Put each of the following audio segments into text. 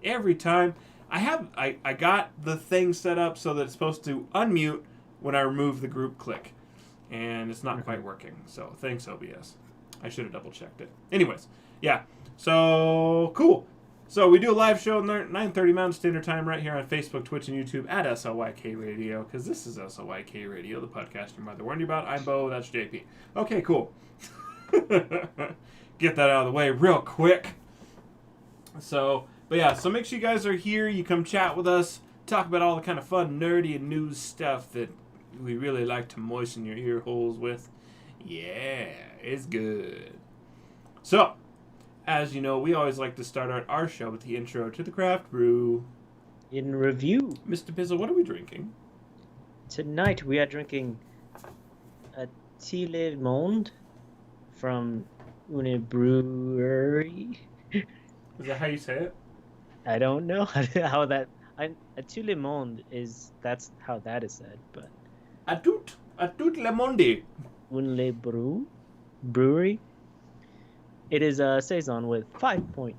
every time. I got the thing set up so that it's supposed to unmute when I remove the group click. And it's not quite working. So thanks, OBS. I should have double checked it. Anyways, yeah. So cool. So we do a live show 9:30 Mountain Standard Time right here on Facebook, Twitch, and YouTube at SLYK Radio, because this is SLYK Radio, the podcast your mother warned you about. I'm Bo, that's JP. Okay, cool. Get that out of the way real quick. So, but yeah, so make sure you guys are here. You come chat with us, talk about all the kind of fun, nerdy, and news stuff that we really like to moisten your ear holes with. Yeah, it's good. So, as you know, we always like to start our show with the intro to the craft brew. In review, Mr. Pizzle, what are we drinking? tonight we are drinking a Tille Monde from Une Brewery. Is that how you say it? I don't know how that. A Tille Monde that's how that is said, but A tout le monde. Une Brewery. It is a saison with 4.5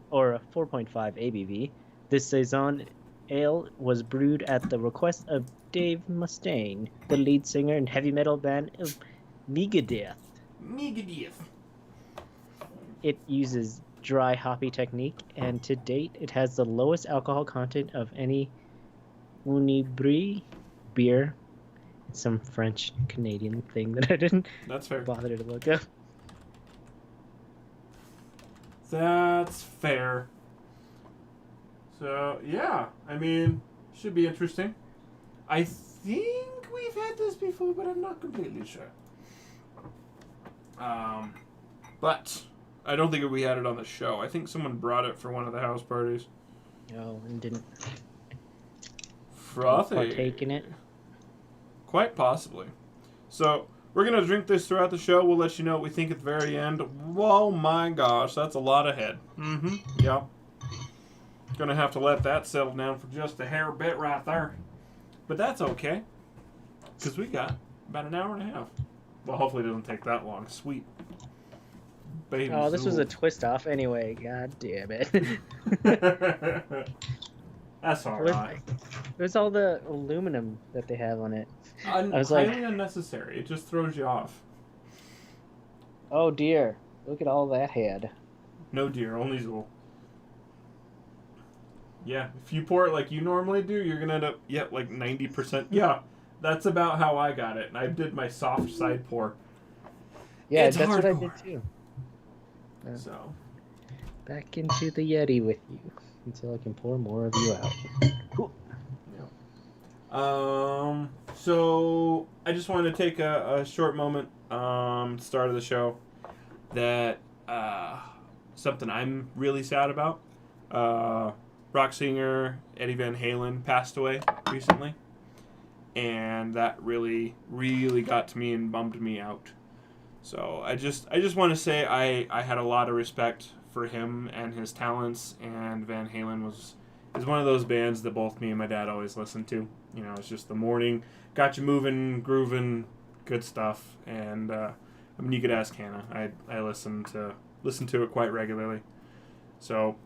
ABV. This saison ale was brewed at the request of Dave Mustaine, the lead singer and heavy metal band of Megadeth. It uses dry hoppy technique, and to date, it has the lowest alcohol content of any Unibrie beer. It's some French Canadian thing that I didn't That's fair. bother to look up. That's fair. So, yeah. I mean, should be interesting. I think we've had this before, but I'm not completely sure. But I don't think we had it on the show. I think someone brought it for one of the house parties. Oh, and didn't Frothy. partake in it. Quite possibly. So, we're going to drink this throughout the show. We'll let you know what we think at the very end. Oh my gosh, that's a lot of head. Yep. Gonna have to let that settle down for just a hair bit right there. But that's okay. Because we got about an hour and a half. Well, hopefully it doesn't take that long. Sweet. Baby Oh, this was Zool. a twist off anyway. God damn it. That's alright. There's all the aluminum that they have on it. I was Highly like, unnecessary. It just throws you off. oh dear, look at all that head. No dear, only Zool. Yeah, if you pour it like you normally do, you're gonna end up, like 90%. Yeah, that's about how I got it. And I did my soft side pour. Yeah, It's that's what I hardcore. did too. So, Back into the Yeti with you until I can pour more of you out. Cool. so I just wanted to take a short moment, start of the show, that something I'm really sad about. Rock singer Eddie Van Halen passed away recently, and that really, really got to me and bummed me out. So I just want to say I had a lot of respect for him and his talents, and Van Halen is one of those bands that both me and my dad always listened to. You know, it's just the morning, got you moving, grooving, good stuff. And I mean, you could ask Hannah. I listen to it quite regularly. So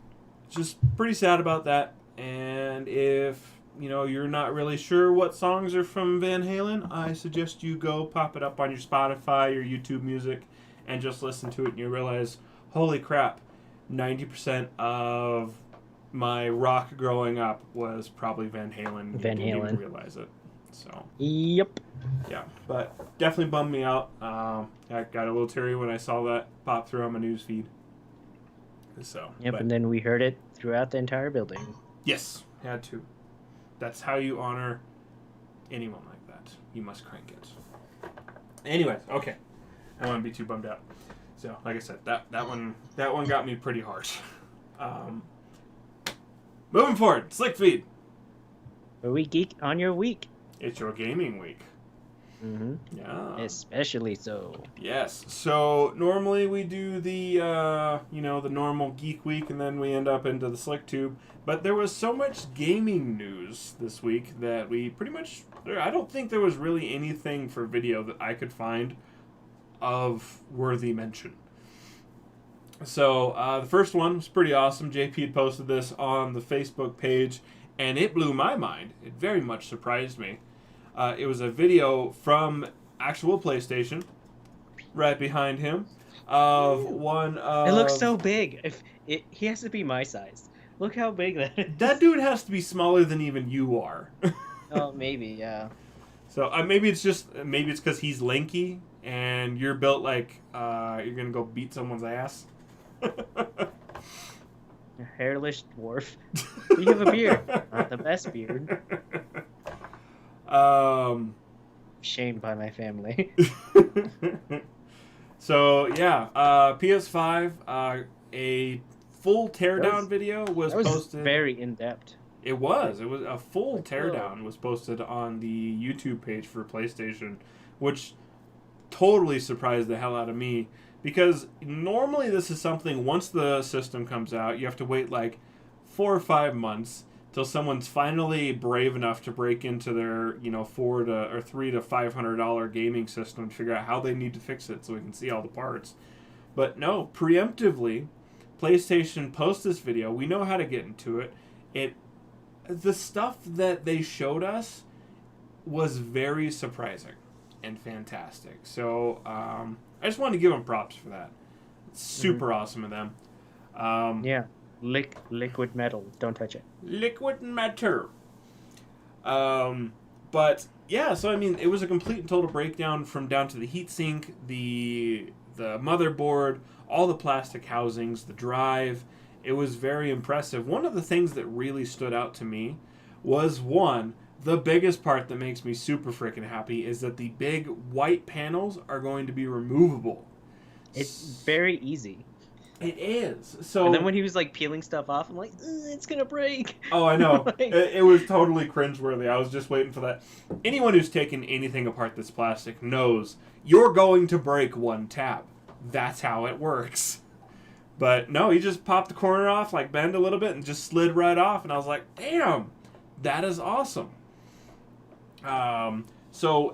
just pretty sad about that. And if you're not really sure what songs are from Van Halen, I suggest you go pop it up on your Spotify or YouTube Music and just listen to it, and you realize, holy crap, 90% of my rock growing up was probably Van Halen. Van You didn't even Halen. realize it. So Yep. yeah, but definitely bummed me out. I got a little teary when I saw that pop through on my news feed. So Yep, but and then we heard it throughout the entire building. yes, had to. That's how you honor anyone like that. You must crank it. Anyways, okay. I don't want to be too bummed out. So, like I said, that one got me pretty hard. Moving forward, Slick Feed. Where we geek on your week. It's your gaming week. Mm-hmm. Yeah. Especially so. Yes. So normally we do the the normal geek week, and then we end up into the Slick Tube. But there was so much gaming news this week that we pretty much, I don't think there was really anything for video that I could find of worthy mention. So the first one was pretty awesome. JP had posted this on the Facebook page, and it blew my mind. It very much surprised me. It was a video from actual PlayStation, right behind him, of one It looks of... so big. He has to be my size. Look how big that That is. dude has to be smaller than even you are. Oh, maybe, yeah. So maybe it's because he's lanky and you're built like you're gonna go beat someone's ass. A hairless dwarf. You have a beard. Not the best beard. um. Shamed by my family. So yeah, PS5. A full teardown video was That was posted. very in depth. It was. It was a full Like, teardown was posted on the YouTube page for PlayStation, which totally surprised the hell out of me because normally this is something once the system comes out, you have to wait like 4 or 5 months till someone's finally brave enough to break into their $300 to $500 gaming system and figure out how they need to fix it so we can see all the parts. But no, preemptively, PlayStation posts this video. We know how to get into it. The stuff that they showed us was very surprising and fantastic. So I just wanted to give them props for that. It's super awesome of them. Yeah. Liquid metal. Don't touch it. Liquid matter. But yeah, so I mean, it was a complete and total breakdown from down to the heatsink, the motherboard, all the plastic housings, the drive. It was very impressive. One of the things that really stood out to me was the biggest part that makes me super freaking happy is that the big white panels are going to be removable. It's very easy. It is. So And then when he was like peeling stuff off, I'm like, it's gonna break. Oh, I know. Like- It was totally cringeworthy. I was just waiting for that. Anyone who's taken anything apart that's plastic knows you're going to break one tab. That's how it works. But no, he just popped the corner off, like bend a little bit, and just slid right off. And I was like, damn, that is awesome. And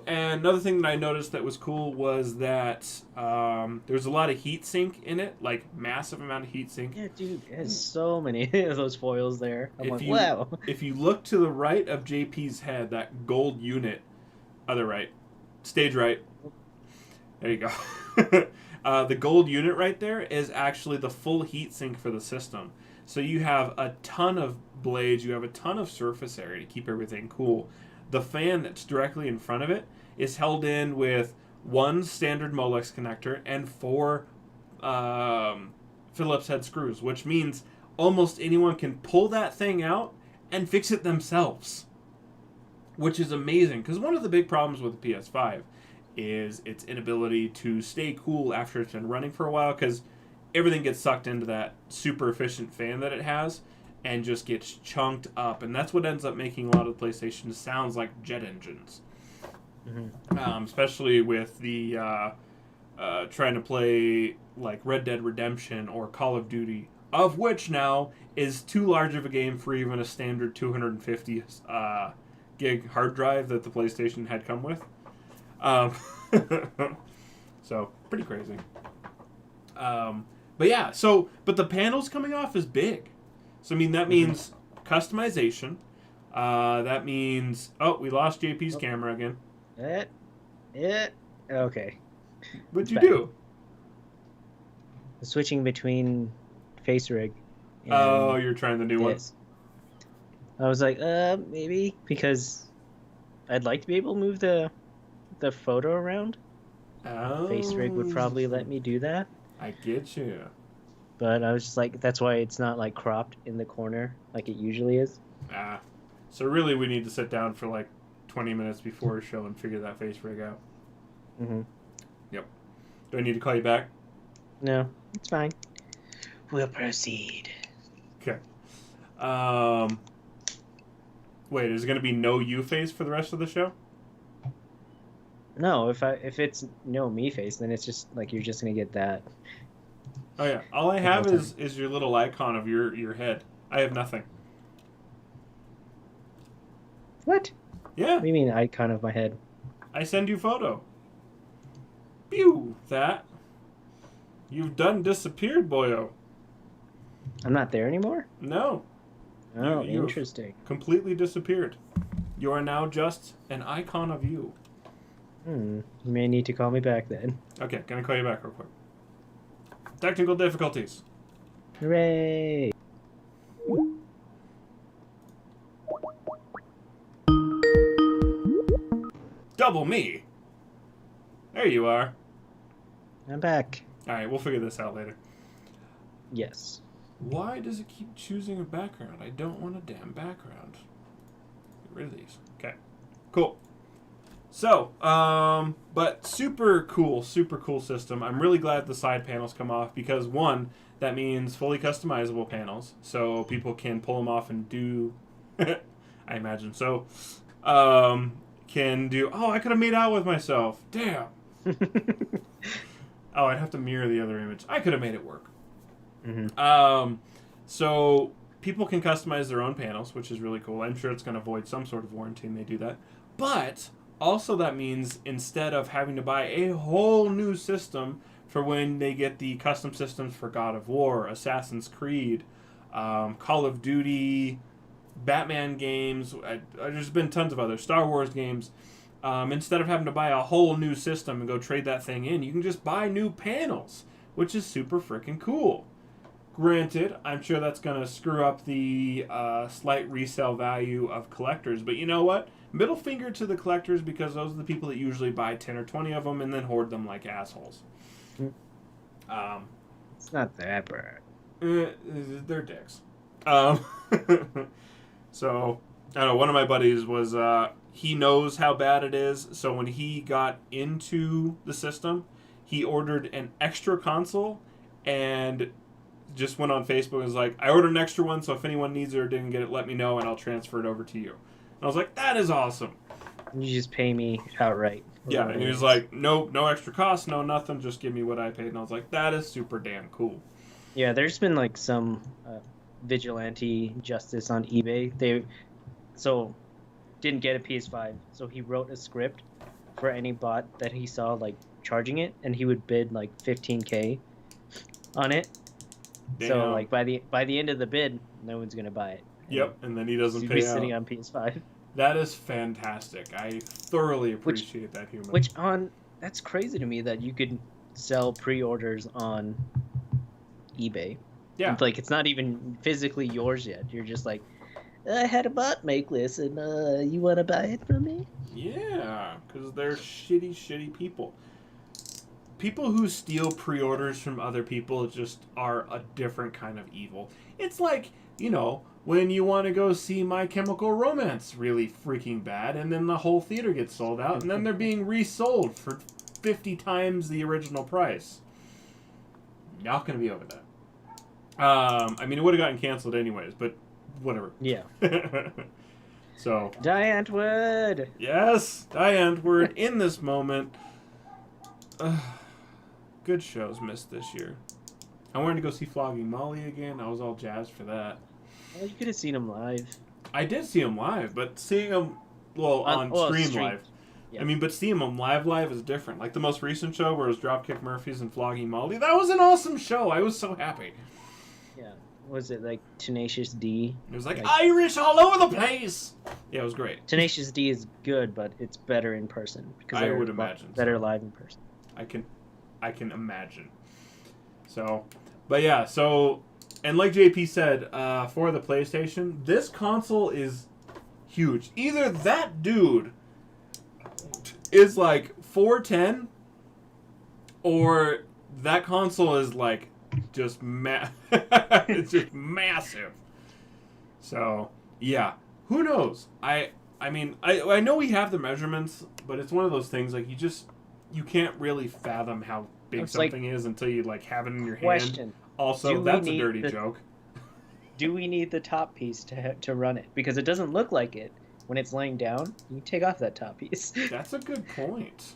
another thing that I noticed that was cool was that there was a lot of heat sink in it, like massive amount of heat sink. Yeah, dude, it has so many of those foils there. I'm like, you, wow. If you look to the right of JP's head, that gold unit, other right, stage right, there you go. The gold unit right there is actually the full heat sink for the system. So you have a ton of blades, you have a ton of surface area to keep everything cool. The fan that's directly in front of it is held in with one standard Molex connector and 4 Phillips head screws, which means almost anyone can pull that thing out and fix it themselves, which is amazing. Because one of the big problems with the PS5 is its inability to stay cool after it's been running for a while, because everything gets sucked into that super efficient fan that it has and just gets chunked up, and that's what ends up making a lot of the PlayStation sounds like jet engines. Especially with the trying to play like Red Dead Redemption or Call of Duty, of which now is too large of a game for even a standard 250 gig hard drive that the PlayStation had come with. So pretty crazy. But the panels coming off is big. So I mean that means customization. That means we lost JP's camera again. Okay. What'd you back. do? Switching between face rig. And You're trying the new one. this. I was like, maybe because I'd like to be able to move the photo around. Oh, Face rig would probably let me do that. I get you. But I was just like, that's why it's not like cropped in the corner like it usually is. So really we need to sit down for like 20 minutes before a show and figure that face rig out. Yep. Do I need to call you back? No, it's fine. We'll proceed. Okay. Wait, is it going to be no you face for the rest of the show? No, if it's no me face, then it's just like you're just gonna get that. Oh yeah, all I have is your little icon of your head. I have nothing. What? Yeah. What do you mean icon of my head? I send you photo. Pew! That. You've done disappeared, boyo. I'm not there anymore? No. Oh, You've interesting. completely disappeared. You are now just an icon of you. You may need to call me back then. Okay, gonna call you back real quick. Technical difficulties. Hooray! Double me. There you are. I'm back. Alright, we'll figure this out later. Yes. Why does it keep choosing a background? I don't want a damn background. Get rid of these. Okay. Cool. So, but super cool system. I'm really glad the side panels come off because, one, that means fully customizable panels. So people can pull them off and do, I imagine so, can do, oh, I could have made out with myself. Damn. Oh, I'd have to mirror the other image. I could have made it work. Mm-hmm. So people can customize their own panels, which is really cool. I'm sure it's going to avoid some sort of warranty and they do that. But also that means instead of having to buy a whole new system for when they get the custom systems for God of War, Assassin's Creed, Call of Duty, Batman games, there's been tons of other Star Wars games. Instead of having to buy a whole new system and go trade that thing in, you can just buy new panels, which is super freaking cool. Granted, I'm sure that's going to screw up the slight resale value of collectors, but you know what? Middle finger to the collectors because those are the people that usually buy 10 or 20 of them and then hoard them like assholes. It's not that bad. They're dicks. So, I don't know, one of my buddies was, he knows how bad it is, so when he got into the system, he ordered an extra console and just went on Facebook and was like, I ordered an extra one, so if anyone needs it or didn't get it, let me know and I'll transfer it over to you. And I was like, that is awesome. You just pay me outright. Yeah, and he was like, no extra cost, no nothing, just give me what I paid. And I was like, that is super damn cool. Yeah, there's been like some vigilante justice on eBay. They didn't get a PS5, so he wrote a script for any bot that he saw like charging it, and he would bid like $15K on it. Damn. So like by the end of the bid, no one's gonna buy it. Yep, and then he doesn't He'd pay be out. sitting on PS5. That is fantastic. I thoroughly appreciate that humor. That's crazy to me that you could sell pre-orders on eBay. Yeah. It's like it's not even physically yours yet. You're just like, I had a bot make this, and you want to buy it from me? Yeah, because they're shitty people. People who steal pre-orders from other people just are a different kind of evil. It's like, you know, when you want to go see My Chemical Romance really freaking bad, and then the whole theater gets sold out, and then they're being resold for 50 times the original price. Not going to be over that. I mean, it would have gotten canceled anyways, but whatever. Yeah. So. Diane Wood! Yes, Diane Wood in this moment. Good shows missed this year. I wanted to go see Flogging Molly again. I was all jazzed for that. Well, you could have seen him live. I did see him live, but seeing him, on stream live. Yeah. I mean, but seeing him live is different. Like the most recent show where it was Dropkick Murphys and Flogging Molly, that was an awesome show. I was so happy. Yeah. Was it like Tenacious D? It was like Irish all over the place. Yeah, it was great. Tenacious D is good, but it's better in person. Because I would imagine. Better live in person. I can imagine. So, but yeah, so, and like JP said, for the PlayStation, this console is huge. Either that dude is like 4'10", or that console is like just it's just massive. So, yeah, who knows? I mean, I know we have the measurements, but it's one of those things like you can't really fathom how big something is until you like have it in your hand. Also, that's a dirty joke. Do we need the top piece to run it? Because it doesn't look like it when it's laying down. You take off that top piece. That's a good point.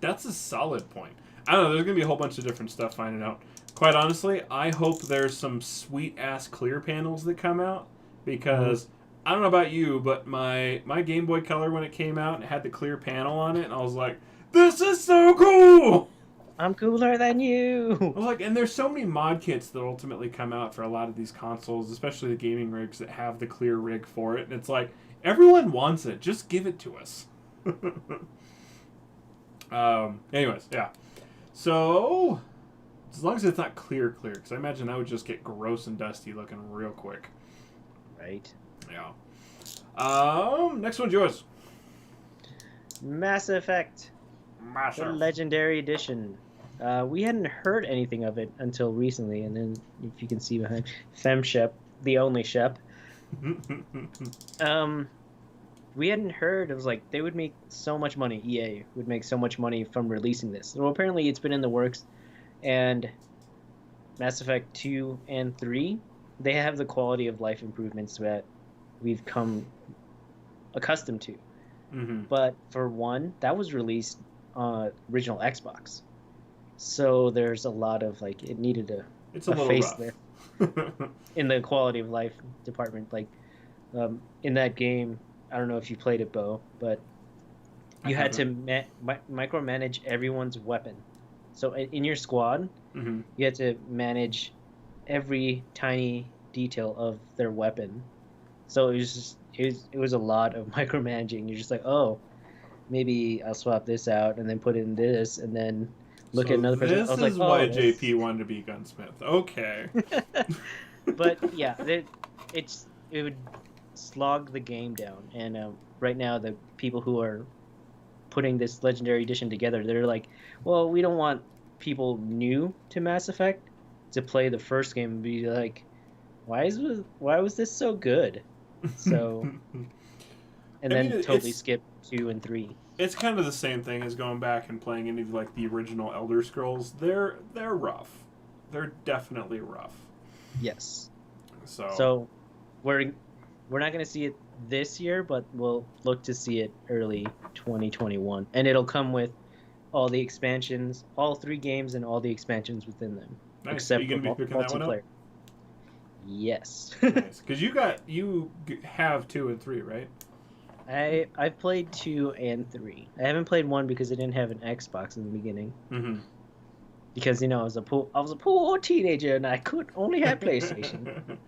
That's a solid point. I don't know. There's gonna be a whole bunch of different stuff finding out. Quite honestly, I hope there's some sweet ass clear panels that come out because I don't know about you, but my Game Boy Color when it came out, it had the clear panel on it, and I was like, "This is so cool!" I'm cooler than you. Well, like, and there's so many mod kits that ultimately come out for a lot of these consoles, especially the gaming rigs that have the clear rig for it. And it's like, everyone wants it. Just give it to us. Anyways, yeah. So, as long as it's not clear, because I imagine that would just get gross and dusty looking real quick. Right. Yeah. Next one's yours. Mass Effect, the Legendary Edition. We hadn't heard anything of it until recently, and then if you can see behind FemShep, the only Shep. We hadn't heard. It was like they would make so much money. EA would make so much money from releasing this. Well, apparently it's been in the works, and Mass Effect 2 and 3, they have the quality of life improvements that we've come accustomed to. Mm-hmm. But for 1, that was released on original Xbox. So there's a lot of, like, it needed a face rough. there in the quality of life department. Like, in that game, I don't know if you played it, Bo, but you had to micromanage everyone's weapon. So in your squad, mm-hmm. you had to manage every tiny detail of their weapon. So it was a lot of micromanaging. You're just like, oh, maybe I'll swap this out and then put in this and then look at another person. This is why JP wanted to be gunsmith. Okay. But yeah, it would slog the game down. And right now, the people who are putting this Legendary Edition together, they're like, well, we don't want people new to Mass Effect to play the first game and be like, why was this so good? So, and then totally skip 2 and 3. It's kind of the same thing as going back and playing any of like the original Elder Scrolls. They're rough. They're definitely rough. Yes. So we're not going to see it this year, but we'll look to see it early 2021, and it'll come with all the expansions, all 3 games, and all the expansions within them. Nice. Except Are you gonna be picking that one up? Yes. Nice, because you have 2 and 3, right? I've played 2 and 3. I haven't played 1 because I didn't have an Xbox in the beginning. Mm-hmm. Because I was a poor teenager and I could only have PlayStation.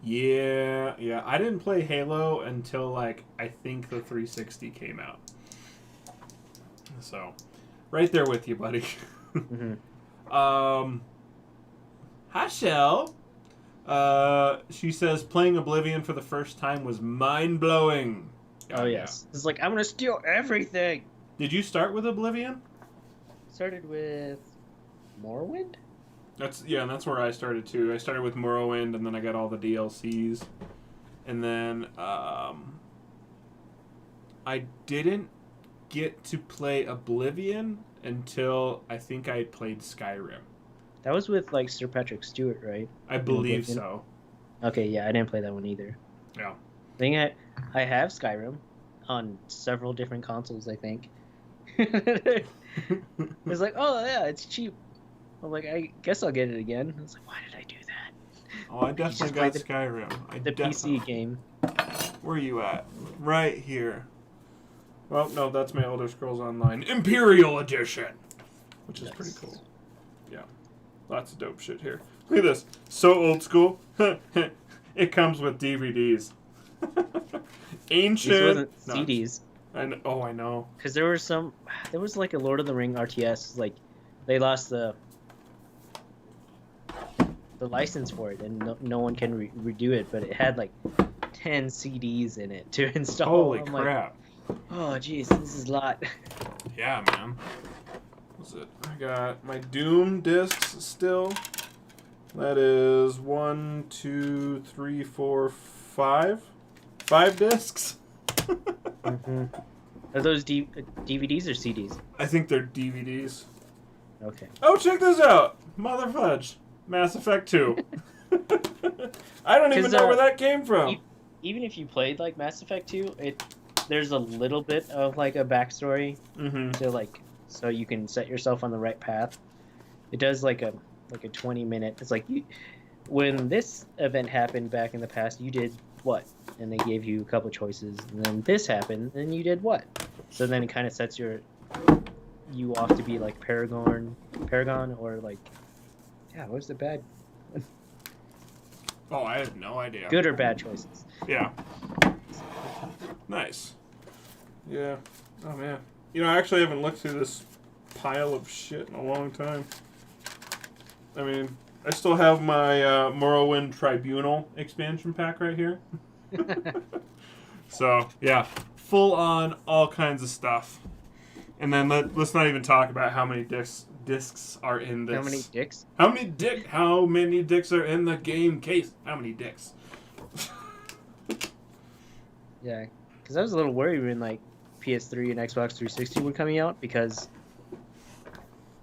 Yeah. I didn't play Halo until like I think the 360 came out. So, right there with you, buddy. Mm-hmm. Hashel. She says playing Oblivion for the first time was mind blowing. Oh yes, it's like I'm gonna steal everything. Did you start with Oblivion? Started with Morrowind. That's where I started too. I started with Morrowind, and then I got all the DLCs, and then I didn't get to play Oblivion until I think I had played Skyrim. That was with like Sir Patrick Stewart, right? I believe so. Okay, yeah, I didn't play that one either. Yeah. I think I have Skyrim on several different consoles, I think. It's like, oh yeah, it's cheap. I'm like, I guess I'll get it again. I was like, why did I do that? Oh, I definitely got Skyrim. The PC game. Where are you at? Right here. Well, no, that's my Elder Scrolls Online Imperial Edition, which is pretty cool. Yeah. Lots of dope shit here. Look at this. So old school. It comes with DVDs. Ancient. These wasn't CDs. I know. Because there was like a Lord of the Ring RTS. Like, they lost the license for it, and no one can redo it. But it had like 10 CDs in it to install. Holy crap! Like, oh jeez, this is a lot. Yeah, man. What's it? I got my Doom discs still. That is 1, 2, 3, 4, 5. 5 discs. Mm-hmm. Are those DVDs or CDs? I think they're DVDs. Okay. Oh, check this out! Mother fudge. Mass Effect 2. I don't even know where that came from. Even if you played like Mass Effect 2, there's a little bit of like a backstory to like, so you can set yourself on the right path. It does like a 20-minute. It's like when this event happened back in the past, you did what? And they gave you a couple choices, and then this happened, and you did what? So then it kind of sets your you off to be like Paragon, or like, yeah, what's the bad, Oh, I have no idea. good or bad choices? Yeah. Nice. Yeah. Oh, man. You know, I actually haven't looked through this pile of shit in a long time. I mean, I still have my Morrowind Tribunal expansion pack right here. So, yeah. Full on all kinds of stuff. And then let's not even talk about how many discs are in this. How many dicks? How many dicks are in the game case? How many dicks? Yeah, because I was a little worried when like PS3 and Xbox 360 were coming out, because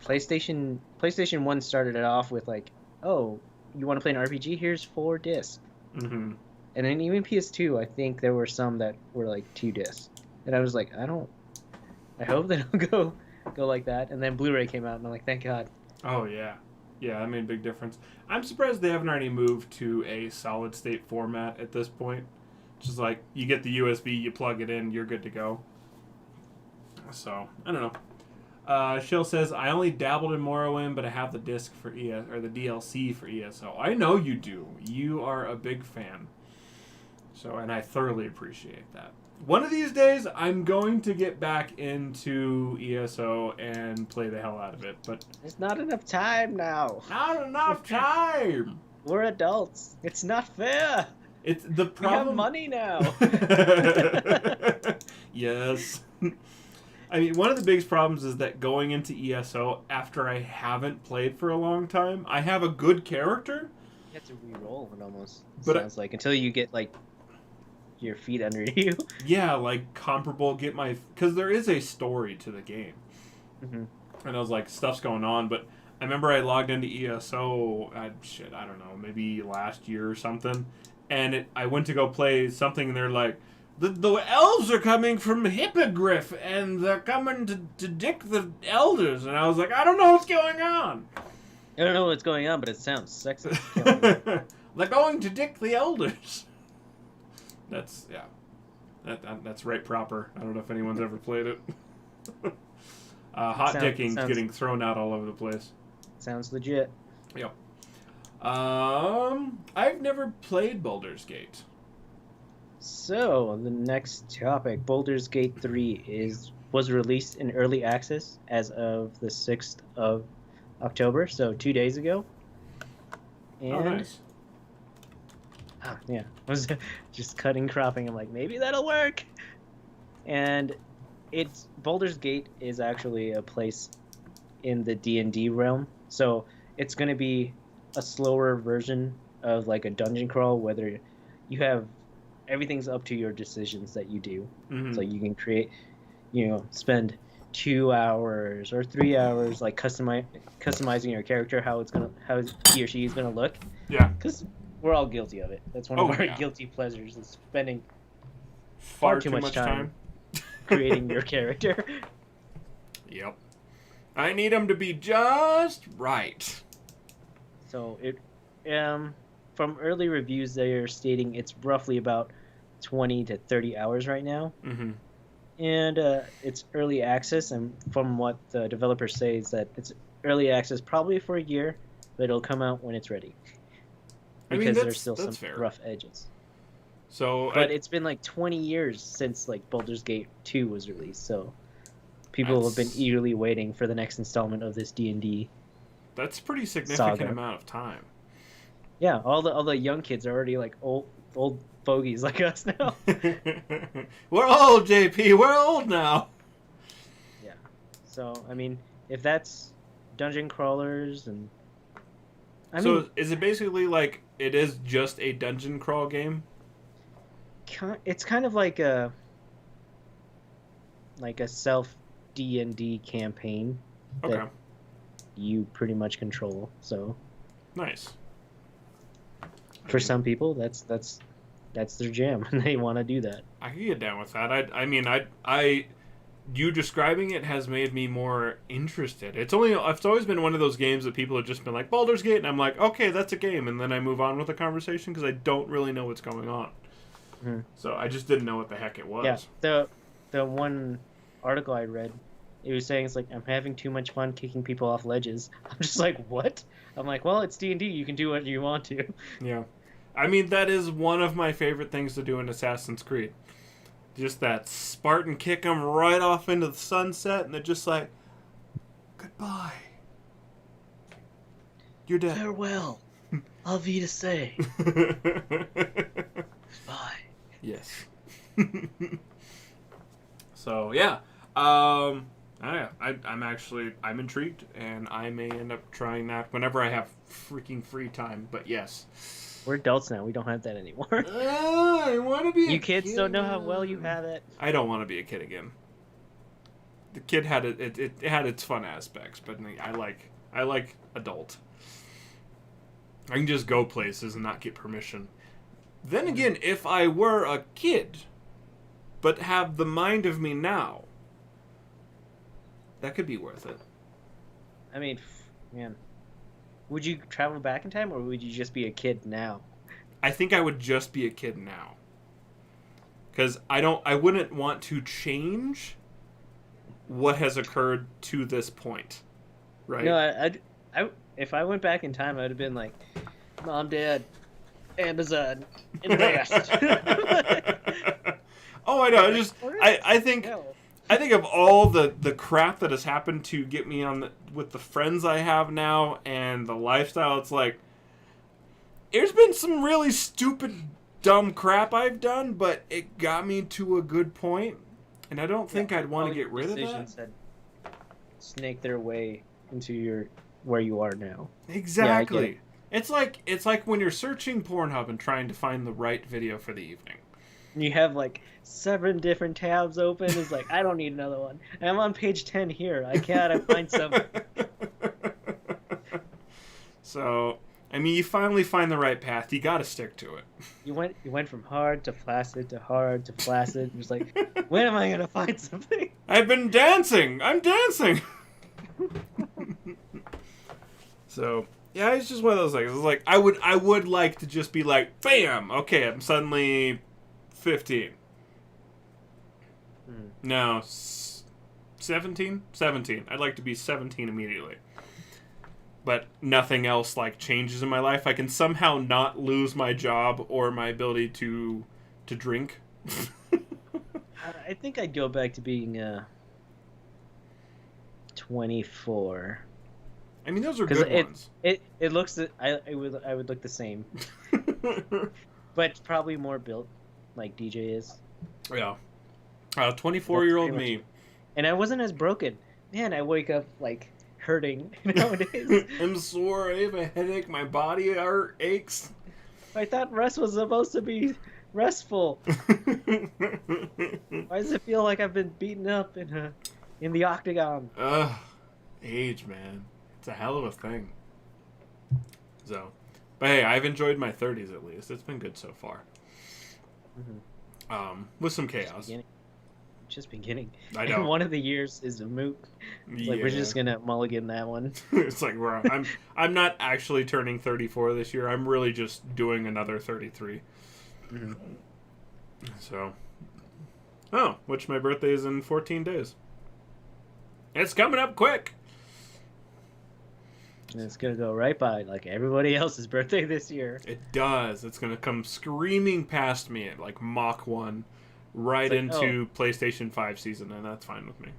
PlayStation 1 started it off with like, oh, you want to play an RPG? Here's 4 discs. Mm-hmm. And then even PS2, I think there were some that were like 2 discs, and I was like, I hope they don't go like that. And then Blu-ray came out, and I'm like, thank God. Oh yeah, yeah, that made a big difference. I'm surprised they haven't already moved to a solid state format at this point. Just like you get the USB, you plug it in, you're good to go. So I don't know. Shill says, I only dabbled in Morrowind, but I have the disc for the DLC for ESO. I know you do. You are a big fan. So, and I thoroughly appreciate that. One of these days, I'm going to get back into ESO and play the hell out of it, but There's not enough time now. not enough time. We're adults. It's not fair. It's the We problem. have money now. Yes. I mean, one of the biggest problems is that going into ESO after I haven't played for a long time, I have a good character. You have to re-roll it almost. But Sounds like, until you get like your feet under you. Yeah, like comparable. Because there is a story to the game, Mm-hmm. and I was like, stuff's going on. But I remember I logged into ESO. I don't know, maybe last year or something, and I went to go play something, and they're like, the elves are coming from Hippogriff, and they're coming to dick the elders, and I was like, I don't know what's going on. I don't know what's going on, but it sounds sexy. They're going to dick the elders. That's that's right proper. I don't know if anyone's ever played it. Hot dicking's getting thrown out all over the place. Sounds legit. Yep. I've never played Baldur's Gate. So the next topic, Baldur's Gate 3 was released in early access as of the 6th of October, so 2 days ago. And Oh, nice. yeah, I was just cropping. I'm like, maybe that'll work. And Baldur's Gate is actually a place in the D&D realm, so it's going to be a slower version of like a dungeon crawl, whether you have everything's up to your decisions that you do. Mm-hmm. So you can create, spend 2 hours or 3 hours like customizing your character, how he or she is gonna look. Yeah. Because we're all guilty of it. That's one of our guilty pleasures, is spending far too much time creating your character. Yep. I need them to be just right. So from early reviews, they are stating it's roughly about 20 to 30 hours right now. Mm-hmm. And it's early access, and from what the developer says, that it's early access probably for a year, but it'll come out when it's ready. Because there's still some fair. rough edges. But it's been like 20 years since like Baldur's Gate 2 was released, so people have been eagerly waiting for the next installment of this D&D. That's a pretty significant saga. amount of time. Yeah, all the young kids are already like old fogies like us now. We're old, JP. We're old now. Yeah. So I mean, if that's dungeon crawlers and So is it basically like it is just a dungeon crawl game? It's kind of like a self D&D campaign that you pretty much control. So nice. For some people, that's their jam, and they want to do that. I can get down with that. I mean, you describing it has made me more interested. It's always been one of those games that people have just been like, Baldur's Gate, and I'm like, okay, that's a game, and then I move on with the conversation because I don't really know what's going on. Mm-hmm. So I just didn't know what the heck it was. Yeah, the one article I read, It was saying it's like I'm having too much fun kicking people off ledges. I'm just like, what? I'm like, well, it's D&D. You can do what you want to. Yeah. I mean, that is one of my favorite things to do in Assassin's Creed. Just that Spartan kick them right off into the sunset, and they're just like, goodbye. You're dead. Farewell. Auf Wiedersehen. Bye. Yes. So yeah, I'm intrigued, and I may end up trying that whenever I have freaking free time. But yes, we're adults now. We don't have that anymore. I want to be. You kids don't know how well you have it. I don't want to be a kid again. The kid had it had its fun aspects, but I like adult. I can just go places and not get permission. Then again, if I were a kid, but have the mind of me now, that could be worth it. I mean, man, would you travel back in time, or would you just be a kid now? I think I would just be a kid now, because I wouldn't want to change what has occurred to this point, right? No, if I went back in time, I'd have been like, Mom, Dad, Amazon, invest. Oh, I know. I think of all the crap that has happened to get me on with the friends I have now and the lifestyle. It's like there's been some really stupid, dumb crap I've done, but it got me to a good point, and I don't think I'd want to get rid of that. That snake their way into where you are now. Exactly. Yeah, it's like when you're searching Pornhub and trying to find the right video for the evening. You have like 7 different tabs open. It's like, I don't need another one. I'm on page 10 here. I gotta find some. So, I mean, you finally find the right path. You gotta stick to it. You went from hard to flaccid to hard to flaccid. It was like, when am I gonna find something? I've been dancing. I'm dancing. So, yeah, it's just one of those things. It's like I would like to just be like, bam, okay, I'm suddenly 15. No, 17? 17. I'd like to be 17 immediately. But nothing else like changes in my life. I can somehow not lose my job or my ability to drink. I think I'd go back to being 24. I mean, those are good ones. It looks I would look the same, but probably more built, like DJ is. Yeah, 24-year-old me, and I wasn't as broken. Man, I wake up like hurting nowadays. I'm sore. I have a headache. My body aches. I thought rest was supposed to be restful. Why does it feel like I've been beaten up in the octagon? Age, man. It's a hell of a thing. So, but hey, I've enjoyed my 30s at least. It's been good so far. Mm-hmm. With some chaos. Just beginning. I know. And one of the years is a moot. It's like we're just gonna mulligan that one. It's like I'm not actually turning 34 this year. I'm really just doing another 33. Mm-hmm. So, which my birthday is in 14 days. It's coming up quick. And it's going to go right by like everybody else's birthday this year. It does. It's going to come screaming past me at like Mach 1 right into PlayStation 5 season, and that's fine with me.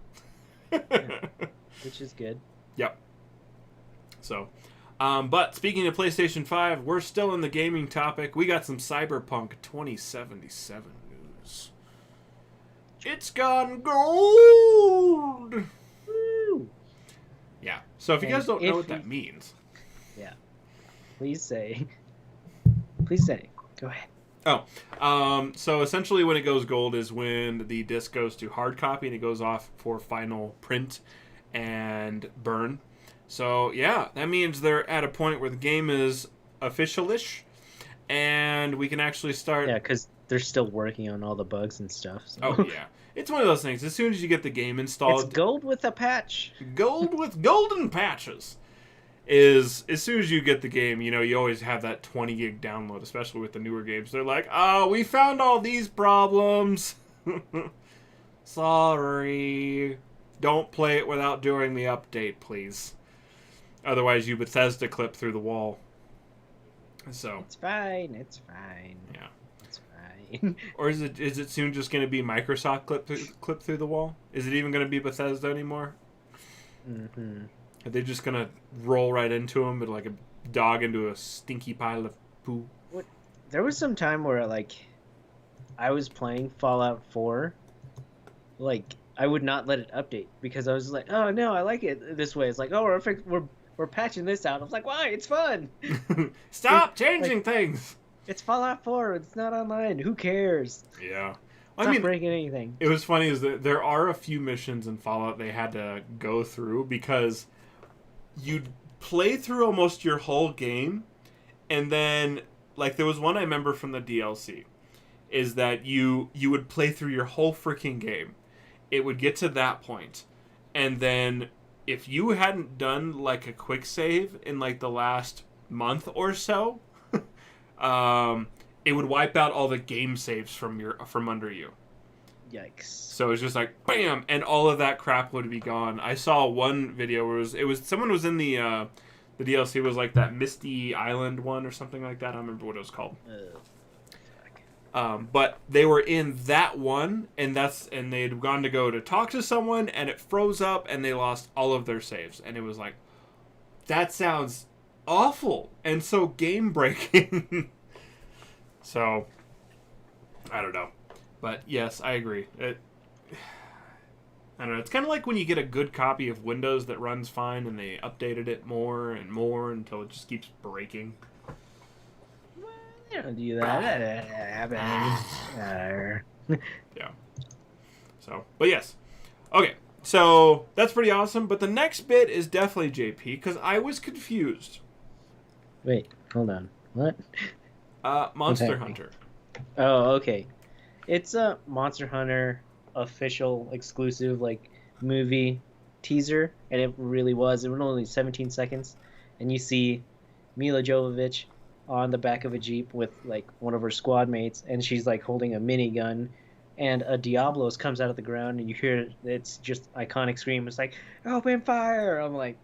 Yeah, which is good. Yep. So, but speaking of PlayStation 5, we're still in the gaming topic. We got some Cyberpunk 2077 news. It's gone gold! Woo! Yeah. So if you guys don't know what that means. Yeah. Please say. Go ahead. So essentially when it goes gold is when the disc goes to hard copy and it goes off for final print and burn. So yeah, that means they're at a point where the game is official-ish and we can actually start... Yeah, because they're still working on all the bugs and stuff. So. Oh, yeah. It's one of those things. As soon as you get the game installed... It's gold with a patch. Gold with golden patches. Is as soon as you get the game, you know, you always have that 20 gig download, especially with the newer games. They're like, oh, we found all these problems. Sorry. don't play it without doing the update, please. Otherwise, you Bethesda clip through the wall. So It's fine. It's fine. yeah, it's fine. or is it soon just going to be Microsoft clip through the wall? Is it even going to be Bethesda anymore? Mm-hmm. Are they just going to roll right into them, but like a dog into a stinky pile of poo? There was some time where like I was playing Fallout 4, like I would not let it update because I was like, oh no, I like it this way. It's like, oh, we're patching this out. I was like, why? It's fun. Stop changing things. It's Fallout 4. It's not online. Who cares? Yeah. It's not breaking anything. It was funny is that there are a few missions in Fallout they had to go through because you'd play through almost your whole game, and then like there was one I remember from the DLC is that you would play through your whole freaking game. It would get to that point, and then if you hadn't done like a quick save in like the last month or so, it would wipe out all the game saves from under you. Yikes. So it's just like bam, and all of that crap would be gone. I saw one video where it was someone was in the DLC was like that Misty Island one or something like that. I don't remember what it was called. But they were in that one, and they'd gone to go to talk to someone, and it froze up, and they lost all of their saves, and it was like, that sounds awful and so game breaking. So I don't know, but yes, I agree. I don't know. It's kind of like when you get a good copy of Windows that runs fine, and they updated it more and more until it just keeps breaking. I don't do that. Yeah. So, but yes. Okay, so that's pretty awesome. But the next bit is definitely JP, because I was confused. Wait, hold on. What? Monster Hunter. Oh, okay. It's a Monster Hunter official exclusive like movie teaser, and it really was. It was only 17 seconds, and you see Mila Jovovich on the back of a Jeep with like one of her squad mates, and she's like holding a minigun, and a Diablos comes out of the ground, and you hear it's just iconic scream. It's like, open fire! I'm like,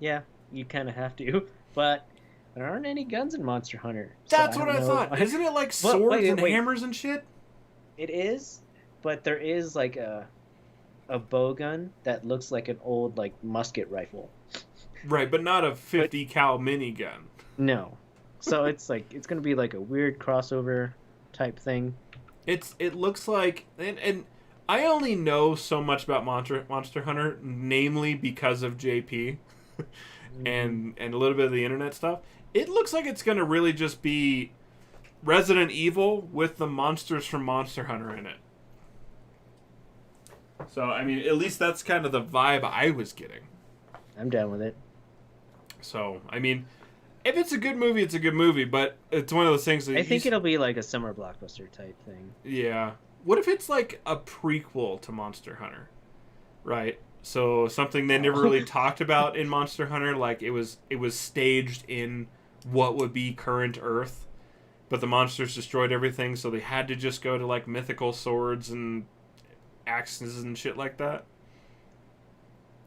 yeah, you kind of have to, but there aren't any guns in Monster Hunter. So That's what I thought. Isn't it like swords and hammers and shit? It is, but there is like a bow gun that looks like an old like musket rifle. Right, but not a 50 cal minigun. No. So it's like it's gonna be like a weird crossover type thing. It looks like and I only know so much about Monster Hunter, namely because of JP and a little bit of the internet stuff. It looks like it's gonna really just be Resident Evil with the monsters from Monster Hunter in it. So I mean, at least that's kind of the vibe I was getting. I'm down with it. So I mean, if it's a good movie, it's a good movie, but it's one of those things that I think it'll be like a summer blockbuster type thing. Yeah. What if it's like a prequel to Monster Hunter? Right? So something they never really talked about in Monster Hunter, like it was staged in what would be current Earth, but the monsters destroyed everything, so they had to just go to like mythical swords and axes and shit like that.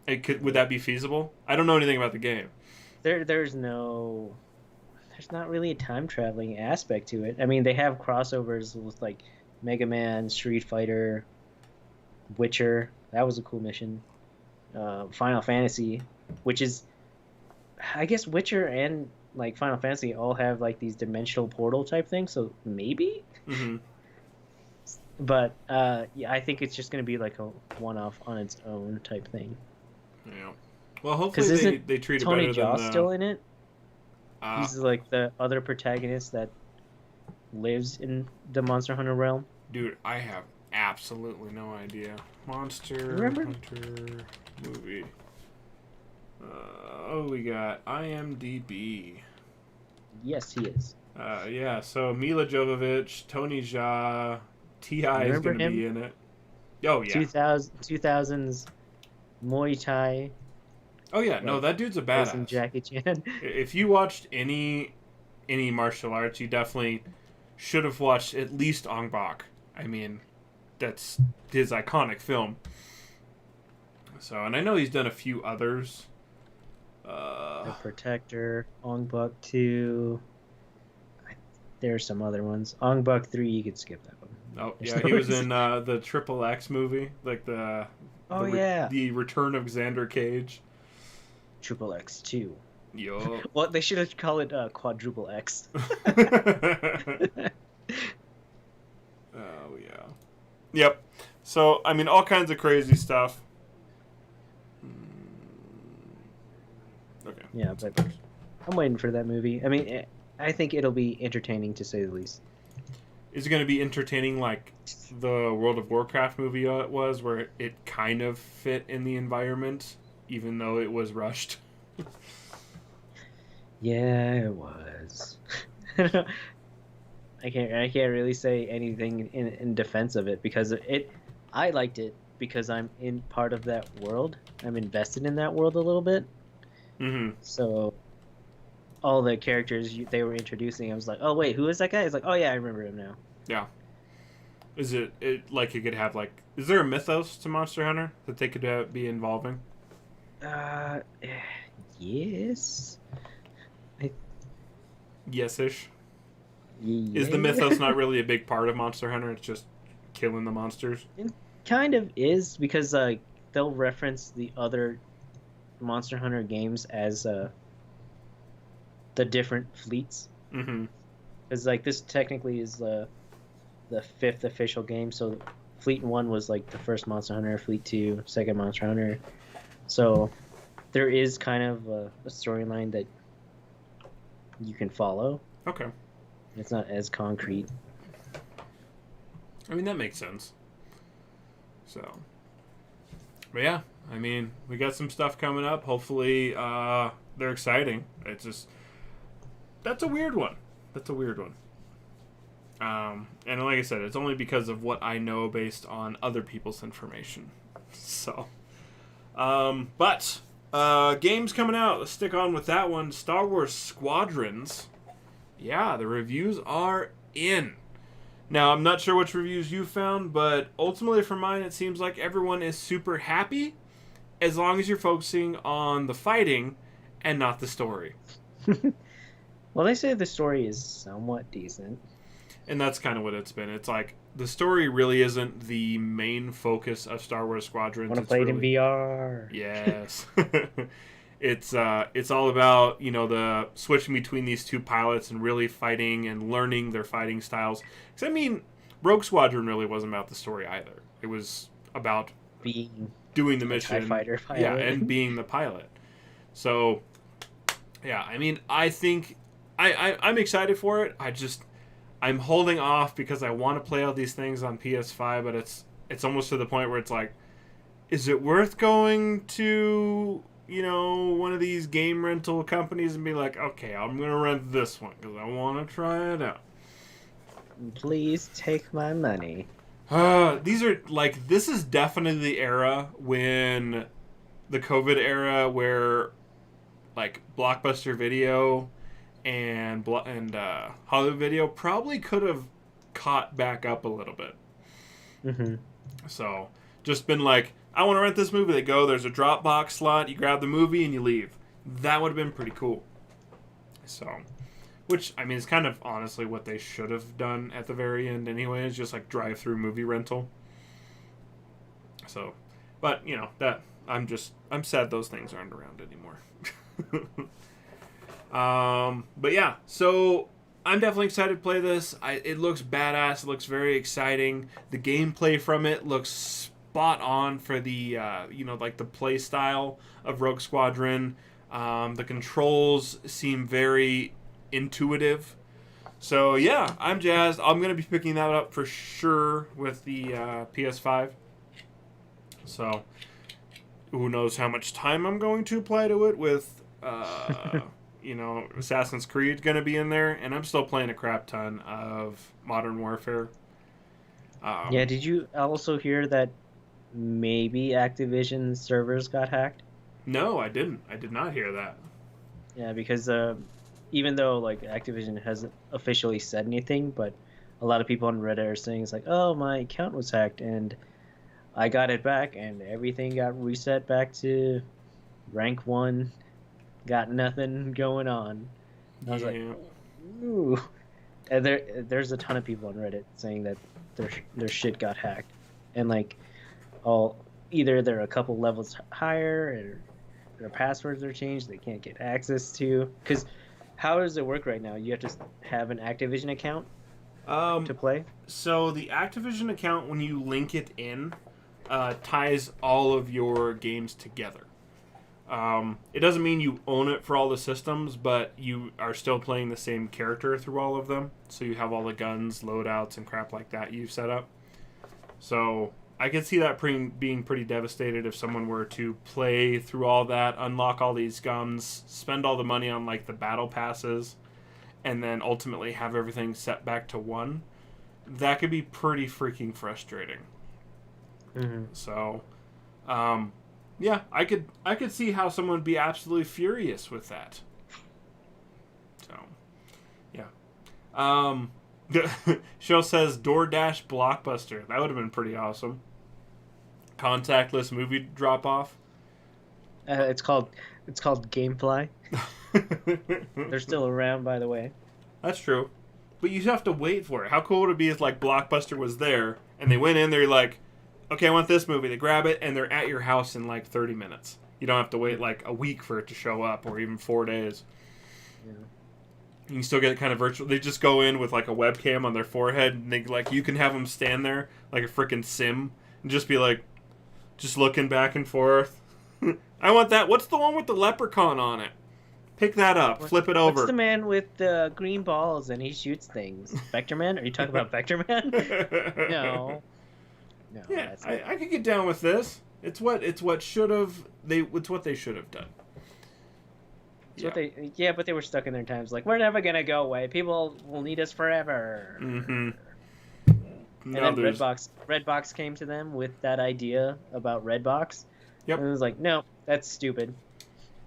Would that be feasible? I don't know anything about the game. There's not really a time traveling aspect to it. I mean, they have crossovers with like Mega Man, Street Fighter, Witcher. That was a cool mission. Final Fantasy, which is, I guess Witcher and like Final Fantasy all have like these dimensional portal type things. So maybe. Mm-hmm. But yeah, I think it's just gonna be like a one-off on its own type thing. Yeah. Well, hopefully they treat it better Tony than Jaa still in it? He's like the other protagonist that lives in the Monster Hunter realm. Dude, I have absolutely no idea. Monster Hunter movie. We got IMDb. Yes, he is. Yeah, so Mila Jovovich, Tony Jaa, T.I. is going to be in it. Oh, yeah. 2000s Muay Thai. Oh, yeah. No, that dude's a badass. Jackie Chan. If you watched any martial arts, you definitely should have watched at least Ong Bak. I mean, that's his iconic film. So, and I know he's done a few others. The Protector, Ong Bak 2. There's some other ones. Ong Bak 3, you could skip that one. Oh, There's yeah, no he was reason. in the Triple X movie, like Oh, yeah. the Return of Xander Cage. Triple X 2. Yup. Well, they should have called it Quadruple X. Oh yeah. Yep. So I mean, all kinds of crazy stuff. Okay. Yeah, but I'm waiting for that movie. I mean, I think it'll be entertaining to say the least. Is it going to be entertaining like the World of Warcraft movie was, where it kind of fit in the environment, even though it was rushed? Yeah, it was. I can't really say anything in defense of it because I liked it because I'm in part of that world. I'm invested in that world a little bit. Mm-hmm. So all the characters they were introducing, I was like, oh wait, who is that guy? It's like, oh yeah, I remember him now. Yeah. Is it like it could have like? Is there a mythos to Monster Hunter that they could be involving? Yes. Yes-ish. Yeah. Is the mythos not really a big part of Monster Hunter? It's just killing the monsters. It kind of is because they'll reference the other Monster Hunter games as the different fleets. Mm-hmm. Because like this technically is the fifth official game. So Fleet 1 was like the first Monster Hunter, Fleet 2, second Monster Hunter. So there is kind of a storyline that you can follow. Okay. It's not as concrete. I mean, that makes sense. So, but yeah, I mean, we got some stuff coming up. Hopefully, they're exciting. It's just, that's a weird one. That's a weird one. And like I said, it's only because of what I know based on other people's information. So, but games coming out. Let's stick on with that one. Star Wars Squadrons. Yeah, the reviews are in. Now, I'm not sure which reviews you found, but ultimately for mine, it seems like everyone is super happy as long as you're focusing on the fighting and not the story. Well, they say the story is somewhat decent. And that's kind of what it's been. It's like the story really isn't the main focus of Star Wars Squadrons. Want to play it in VR? Yes. It's all about, the switching between these two pilots and really fighting and learning their fighting styles. Because, I mean, Rogue Squadron really wasn't about the story either. It was about being doing the mission. TIE fighter pilot. Yeah, and being the pilot. So, yeah, I mean, I think I'm excited for it. I'm holding off because I want to play all these things on PS5, but it's almost to the point where it's like, is it worth going to one of these game rental companies and be like, okay, I'm going to rent this one because I want to try it out. Please take my money. This is definitely the era when the COVID era where like Blockbuster Video and Hollywood Video probably could have caught back up a little bit. Mm-hmm. So just been like, I want to rent this movie. They go, there's a Dropbox slot, you grab the movie and you leave. That would have been pretty cool. So, which, I mean, is kind of honestly what they should have done at the very end anyway, is just like drive-through movie rental. So, but, that, I'm sad those things aren't around anymore. But yeah, so I'm definitely excited to play this. It looks badass. It looks very exciting. The gameplay from it looks spot on for the like the play style of Rogue Squadron. The controls seem very intuitive. So yeah, I'm jazzed. I'm gonna be picking that up for sure with the PS5. So who knows how much time I'm going to apply to it with Assassin's Creed gonna be in there, and I'm still playing a crap ton of Modern Warfare. Yeah, did you also hear that maybe Activision servers got hacked? No, I didn't. I did not hear that. Yeah, because even though like Activision hasn't officially said anything, but a lot of people on Reddit are saying it's like, oh, my account was hacked, and I got it back, and everything got reset back to rank 1. Got nothing going on. I was like, Yeah. ooh. And there's a ton of people on Reddit saying that their shit got hacked, and like all either they're a couple levels higher, or their passwords are changed. They can't get access to. Because how does it work right now? You have to have an Activision account Um, to play. so the Activision account, when you link it in, ties all of your games together. It doesn't mean you own it for all the systems, but you are still playing the same character through all of them. So you have all the guns, loadouts, and crap like that you've set up. So I could see that being pretty devastated if someone were to play through all that, unlock all these guns, spend all the money on like the battle passes, and then ultimately have everything set back to 1. That could be pretty freaking frustrating. Mm-hmm. So, yeah, I could see how someone would be absolutely furious with that. So, yeah. Show says DoorDash Blockbuster. That would have been pretty awesome. Contactless movie drop off. It's called Gamefly. They're still around, by the way. That's true. But you have to wait for it. How cool would it be if like Blockbuster was there and they went in there like, okay, I want this movie. They grab it and they're at your house in like 30 minutes. You don't have to wait like a week for it to show up or even 4 days. Yeah. You can still get it kind of virtual. They just go in with like a webcam on their forehead and they like you can have them stand there like a freaking sim and just be like, just looking back and forth. I want that. What's the one with the leprechaun on it? Pick that up. Flip it over. What's the man with the green balls and he shoots things? Vector Man? Are you talking about Vector Man? No. No. Yeah, That's not. I could get down with this. It's what should have it's what they should have done. But they were stuck in their times. Like, we're never gonna go away. People will need us forever. Mm-hmm. And then Redbox came to them with that idea about Redbox. Yep. And it was like, no, that's stupid.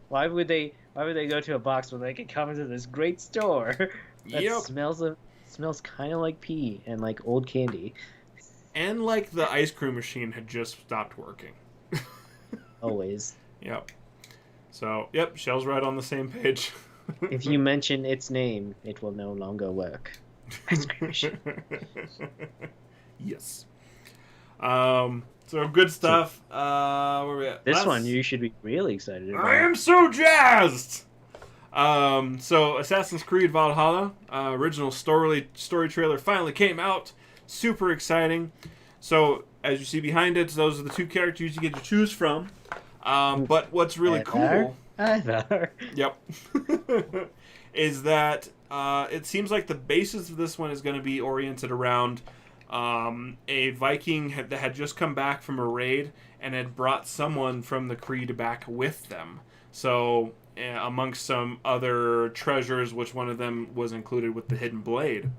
Why would they go to a box when they could come into this great store that smells kind of like pee and like old candy? And like the ice cream machine had just stopped working. Always. Yep. So, yep, Shell's right on the same page. If you mention its name, it will no longer work. Ice cream machine. Yes. So good stuff. Where are we at? This one you should be really excited about. I am so jazzed! So Assassin's Creed Valhalla, original story trailer finally came out. Super exciting. So, as you see behind it, those are the 2 characters you get to choose from. But what's really cool... Yep. is that it seems like the basis of this one is going to be oriented around a Viking that had just come back from a raid and had brought someone from the Creed back with them. So, amongst some other treasures, which one of them was included with the Hidden Blade,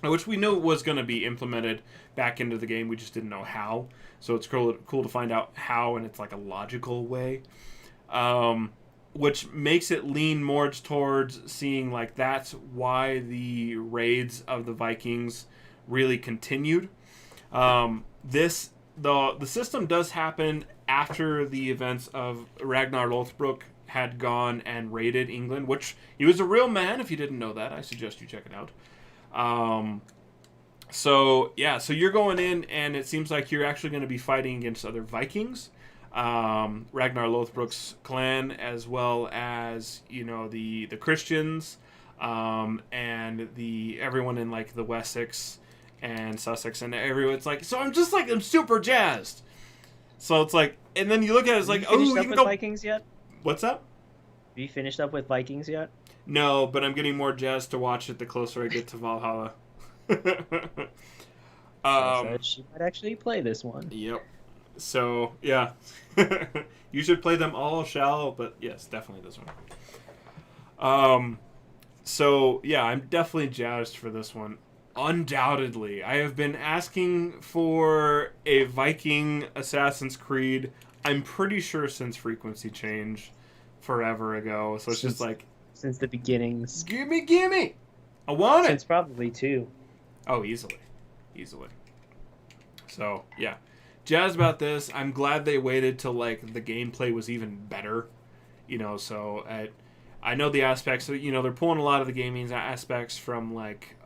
which we knew was going to be implemented back into the game. We just didn't know how. So it's cool to find out how, and it's like a logical way. Which makes it lean more towards seeing like that's why the raids of the Vikings really continued. The system does happen after the events of Ragnar Lothbrok had gone and raided England, which he was a real man. If you didn't know that, I suggest you check it out. So you're going in, and it seems like you're actually going to be fighting against other Vikings, Ragnar Lothbrok's clan, as well as the Christians, and everyone in like the Wessex and Sussex and everyone. It's like, so I'm super jazzed. So it's like, and then you look at it, it's like, oh, you can go. Vikings yet? What's up? Have you finished up with Vikings yet? No, but I'm getting more jazzed to watch it the closer I get to Valhalla. She might actually play this one. Yep. So, yeah. You should play them all, Shell, but yes, definitely this one. So, yeah, I'm definitely jazzed for this one. Undoubtedly. I have been asking for a Viking Assassin's Creed, I'm pretty sure since Frequency Change forever ago. So it's just like... Since the beginnings. Gimme! I want it! Since probably 2. Oh, easily. So, yeah. jazzed about this. I'm glad they waited till like the gameplay was even better. So I know the aspects. They're pulling a lot of the gaming aspects from like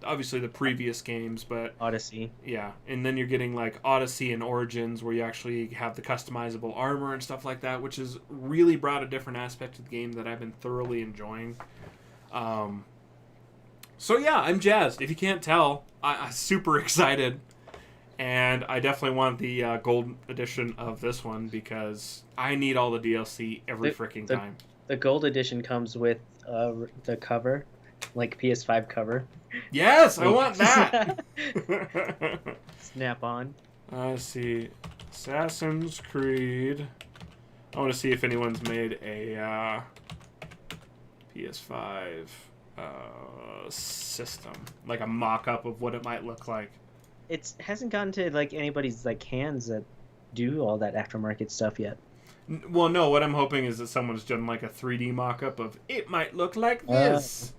obviously the previous games, but Odyssey. yeah, and then you're getting like Odyssey and Origins where you actually have the customizable armor and stuff like that, which has really brought a different aspect to the game that I've been thoroughly enjoying. So yeah, I'm jazzed. If you can't tell, I'm super excited, and I definitely want the gold edition of this one because I need all the DLC every freaking time. The gold edition comes with the cover, like PS5 cover. Yes, I want that. Snap on. Let's see, Assassin's Creed. I want to see if anyone's made a PS5 system, like a mock-up of what it might look like. It hasn't gotten to like anybody's like hands that do all that aftermarket stuff yet. Well, no. What I'm hoping is that someone's done like a 3D mock-up of it might look like this.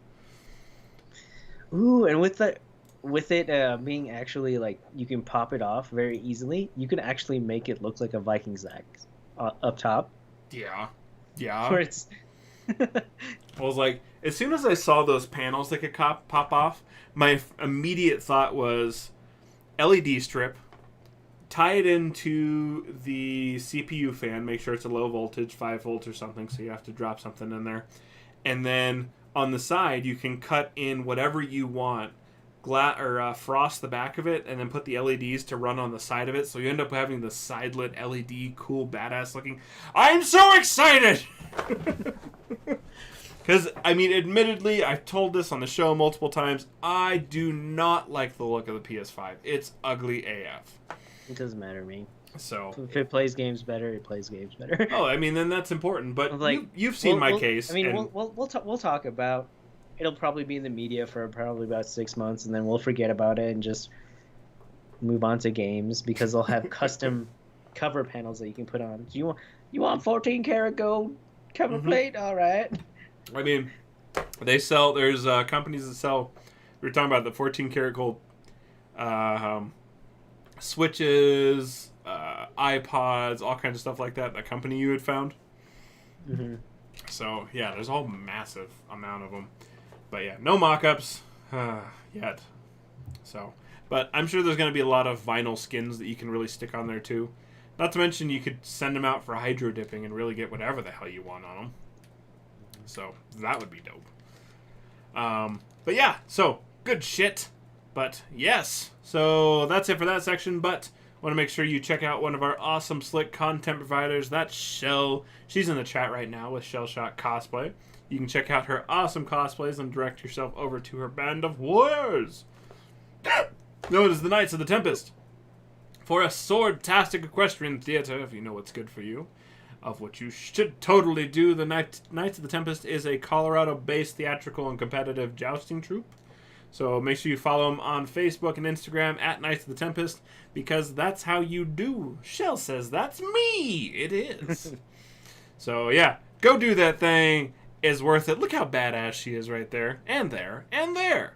Ooh, and with it being actually like you can pop it off very easily, you can actually make it look like a Vikings axe up top. Yeah. Where it's. I was like, as soon as I saw those panels that could pop off, my immediate thought was LED strip, tie it into the CPU fan, make sure it's a low voltage, 5 volts or something, so you have to drop something in there. And then on the side, you can cut in whatever you want, frost the back of it, and then put the LEDs to run on the side of it, so you end up having the side-lit LED, cool, badass looking. I'm so excited! Because, I mean, admittedly, I've told this on the show multiple times, I do not like the look of the PS5. It's ugly AF. It doesn't matter to me. So if it plays games better, it plays games better. Oh, I mean, then that's important. But like, you've seen my case. I mean, and... we'll talk about. It'll probably be in the media for probably about 6 months, and then we'll forget about it and just move on to games because they'll have custom cover panels that you can put on. You want 14 karat gold cover plate? All right. I mean, they sell. There's companies that sell. We were talking about the 14 karat gold switches, iPods, all kinds of stuff like that. That company you had found. Mm-hmm. So yeah, there's a whole massive amount of them. But yeah, no mock-ups yet. So, but I'm sure there's going to be a lot of vinyl skins that you can really stick on there too. Not to mention you could send them out for hydro dipping and really get whatever the hell you want on them. So that would be dope. But yeah, so good shit. But yes, so that's it for that section. But want to make sure you check out one of our awesome slick content providers. That's Shell. She's in the chat right now with Shell Shot Cosplay. You can check out her awesome cosplays and direct yourself over to her band of warriors, known as the Knights of the Tempest. For a sword-tastic equestrian theater, if you know what's good for you, of what you should totally do, the Knights of the Tempest is a Colorado-based theatrical and competitive jousting troupe. So make sure you follow them on Facebook and Instagram at Knights of the Tempest, because that's how you do. Shell says that's me. It is. So yeah, go do that thing. Is worth it. Look how badass she is right there. And there. And there.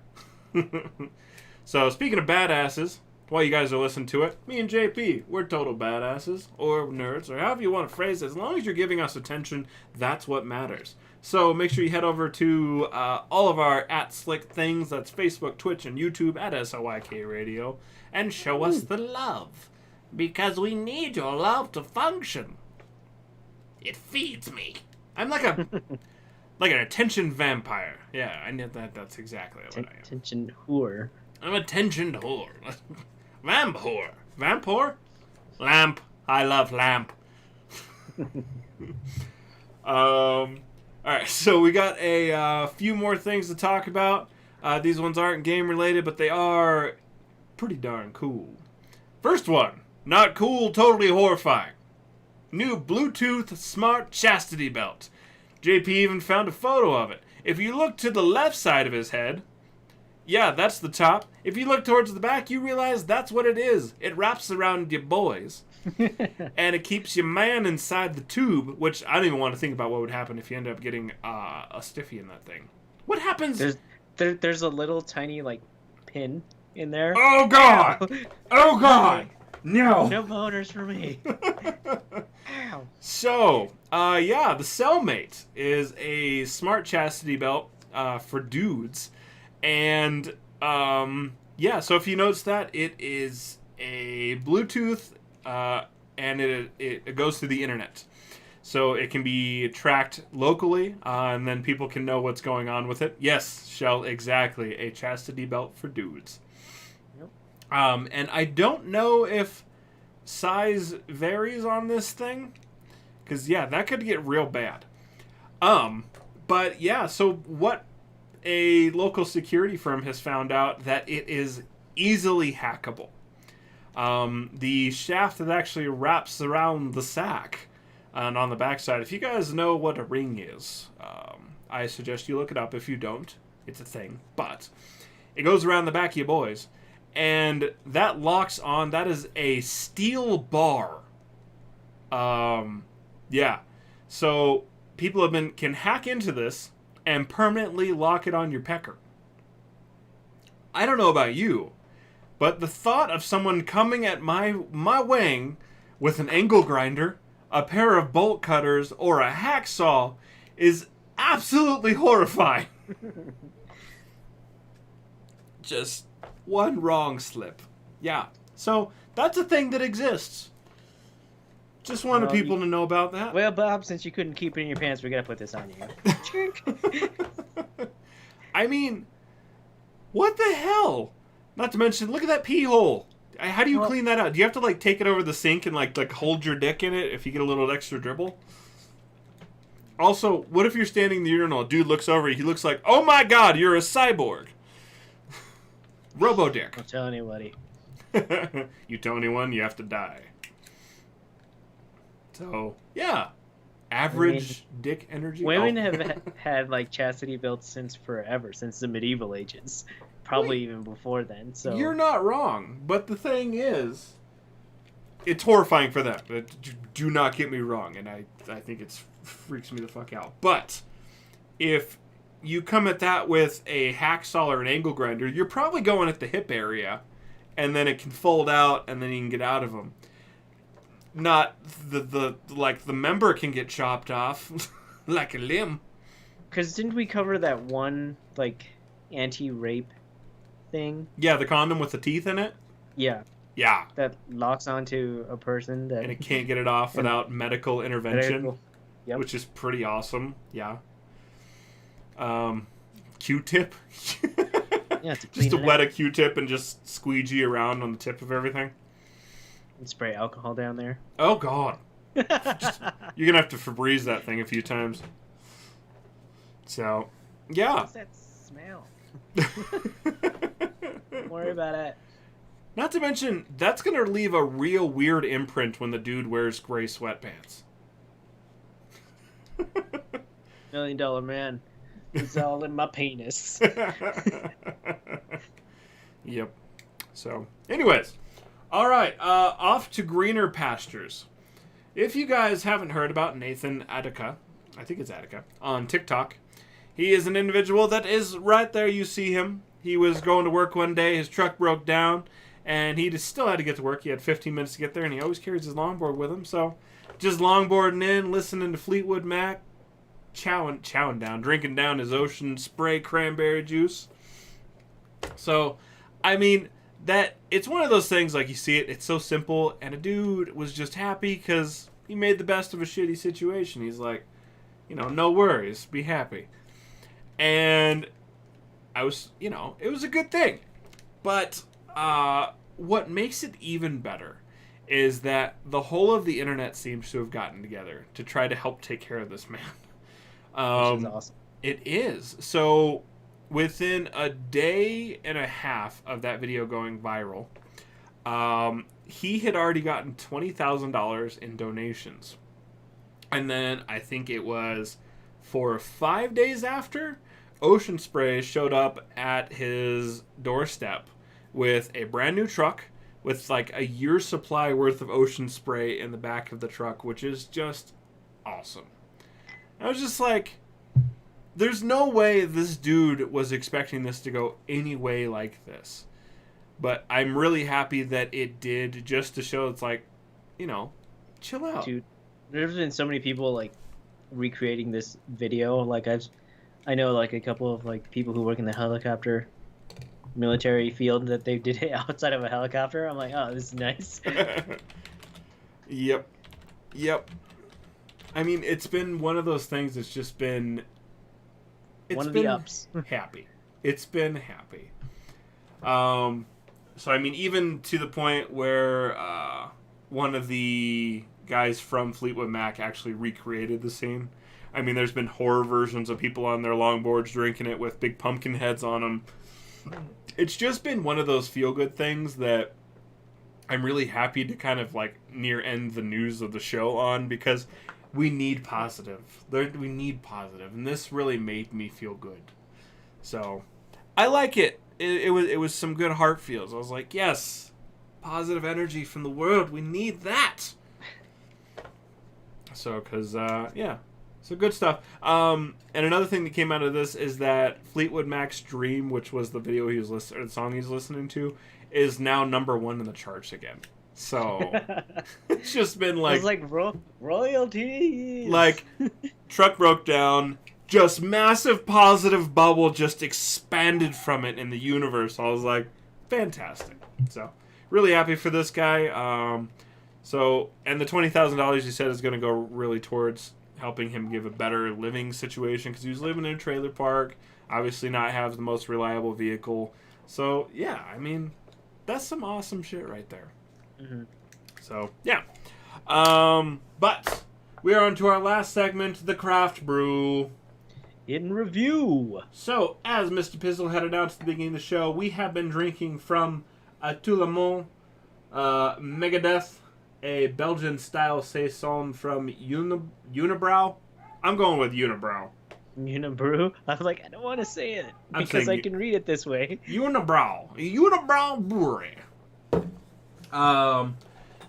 So speaking of badasses, while you guys are listening to it, me and JP, we're total badasses, or nerds, or however you want to phrase it. As long as you're giving us attention, that's what matters. So make sure you head over to all of our @Slick things. That's Facebook, Twitch, and YouTube at SOYK Radio. And show us the love. Because we need your love to function. It feeds me. I'm like a... like an attention vampire. Yeah, I know that. That's exactly what I am. Attention whore. I'm a attention whore. Vamp whore. Vamp whore? Lamp. I love lamp. Alright, so we got a few more things to talk about. These ones aren't game related, but they are pretty darn cool. First one. Not cool, totally horrifying. New Bluetooth smart chastity belt. JP even found a photo of it. If you look to the left side of his head, yeah, that's the top. If you look towards the back, you realize that's what it is. It wraps around your boys. And it keeps your man inside the tube, which I don't even want to think about what would happen if you end up getting a stiffy in that thing. What happens? There's a little tiny, like, pin in there. Oh, God! Oh, God! No. No boners for me. Ow. So, yeah, the Cellmate is a smart chastity belt for dudes. And, yeah, so if you notice that, it is a Bluetooth and it goes through the internet. So it can be tracked locally, and then people can know what's going on with it. Yes, Shell, exactly. A chastity belt for dudes. Yep. And I don't know if size varies on this thing, because, yeah, that could get real bad. But, yeah, so what a local security firm has found out that it is easily hackable. The shaft that actually wraps around the sack and on the backside. If you guys know what a ring is, I suggest you look it up. If you don't, it's a thing. But it goes around the back of you boys. And that locks on. That is a steel bar. Yeah. So people can hack into this and permanently lock it on your pecker. I don't know about you, but the thought of someone coming at my wing with an angle grinder, a pair of bolt cutters, or a hacksaw is absolutely horrifying. Just one wrong slip. Yeah. So that's a thing that exists. Just wanted people to know about that. Well, Bob, since you couldn't keep it in your pants, we gotta put this on you. I mean, what the hell? Not to mention, look at that pee hole. How do you clean that out? Do you have to like take it over the sink and like hold your dick in it if you get a little extra dribble? Also, what if you're standing in the urinal, a dude looks over, he looks like, oh my god, you're a cyborg. Robo-dick. Don't tell anybody. You tell anyone, you have to die. So, yeah. Average dick energy. Women have had like chastity belts since forever, since the medieval ages. Probably even before then. So you're not wrong, but the thing is, it's horrifying for them. Do not get me wrong, and I think it freaks me the fuck out. But if you come at that with a hacksaw or an angle grinder, you're probably going at the hip area, and then it can fold out, and then you can get out of them. Not the member can get chopped off like a limb. Because didn't we cover that one like anti-rape thing? Yeah, the condom with the teeth in it. Yeah. Yeah. That locks onto a person and it can't get it off without medical intervention, Yep. which is pretty awesome. Yeah. Q-tip. Yeah, just to wet a Q-tip and just squeegee around on the tip of everything. And spray alcohol down there. Oh god. You're gonna have to Febreze that thing a few times. So, yeah. What's that smell? Don't worry about it. Not to mention, that's gonna leave a real weird imprint when the dude wears gray sweatpants. $1 million man. It's all in my penis. Yep. So, anyways. Alright, off to greener pastures. If you guys haven't heard about Nathan Attica, I think it's Attica, on TikTok, he is an individual that is right there, you see him. He was going to work one day, his truck broke down, and he just still had to get to work. He had 15 minutes to get there, and he always carries his longboard with him, so just longboarding in, listening to Fleetwood Mac, chowing down, drinking down his Ocean Spray cranberry juice. So, I mean, that it's one of those things, like, you see it, it's so simple, and a dude was just happy because he made the best of a shitty situation. He's like, no worries, be happy. And it was a good thing. But what makes it even better is that the whole of the internet seems to have gotten together to try to help take care of this man. Which is awesome. It is. So within a day and a half of that video going viral, he had already gotten $20,000 in donations. And then I think it was 4 or 5 days after, Ocean Spray showed up at his doorstep with a brand new truck with like a year's supply worth of Ocean Spray in the back of the truck, which is just awesome. I was just like, there's no way this dude was expecting this to go any way like this. But I'm really happy that it did, just to show it's like, chill out. Dude, there's been so many people like recreating this video. Like I know like a couple of like people who work in the helicopter military field that they did it outside of a helicopter. I'm like, oh, this is nice. Yep. I mean, it's been one of those things that's just been... One of the ups. Happy. It's been happy. So, I mean, even to the point where one of the guys from Fleetwood Mac actually recreated the scene. I mean, there's been horror versions of people on their longboards drinking it with big pumpkin heads on them. It's just been one of those feel-good things that I'm really happy to kind of, like, near-end the news of the show on, because we need positive. We need positive, and this really made me feel good. So, I like it. It was some good heart feels. I was like, yes, positive energy from the world. We need that. So, because, yeah. So, good stuff. And another thing that came out of this is that Fleetwood Mac's Dream, which was the video he was or the song he's listening to, is now #1 in the charts again. So, it's just been like... It's like royalties. Like, truck broke down... Just massive positive bubble just expanded from it in the universe. I was like, fantastic. So, really happy for this guy. And the $20,000 he said is going to go really towards helping him give a better living situation, because he was living in a trailer park, obviously not have the most reliable vehicle. So, yeah, I mean, that's some awesome shit right there. Mm-hmm. So, yeah. But we are on to our last segment, the craft brew. In review. So, as Mr. Pizzle had announced at the beginning of the show, we have been drinking from Tout le Monde Megadeth, a Belgian-style saison from Unibrow. I'm going with Unibrow. Unibrew? I was like, I don't want to say it because I can read it this way. Unibrow Brewery.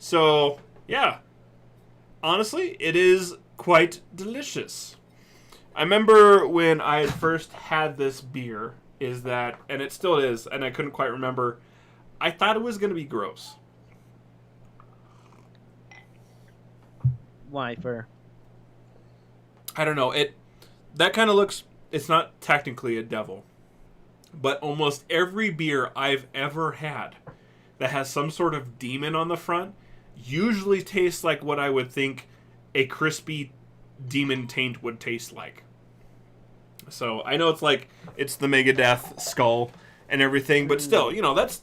So, yeah. Honestly, it is quite delicious. I remember when I had first had this beer, and it still is, and I couldn't quite remember, I thought it was going to be gross. Why? I don't know. That kind of looks... It's not technically a devil, but almost every beer I've ever had that has some sort of demon on the front usually tastes like what I would think a crispy demon taint would taste like. So I know it's the Megadeth skull and everything, but still, that's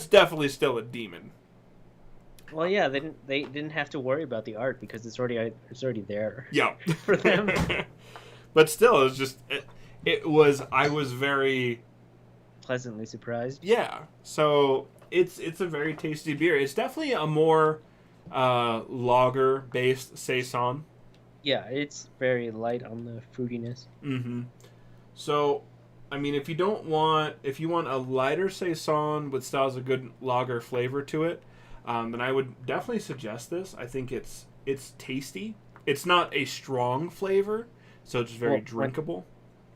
definitely still a demon. Well, yeah, they didn't have to worry about the art because it's already there. Yeah, for them. But still, I was very pleasantly surprised. Yeah, so it's a very tasty beer. It's definitely a more lager based saison. Yeah, it's very light on the fruitiness. Mm-hmm. So, I mean, if you want a lighter saison but still has a good lager flavor to it, then I would definitely suggest this. I think it's tasty. It's not a strong flavor, so it's very drinkable.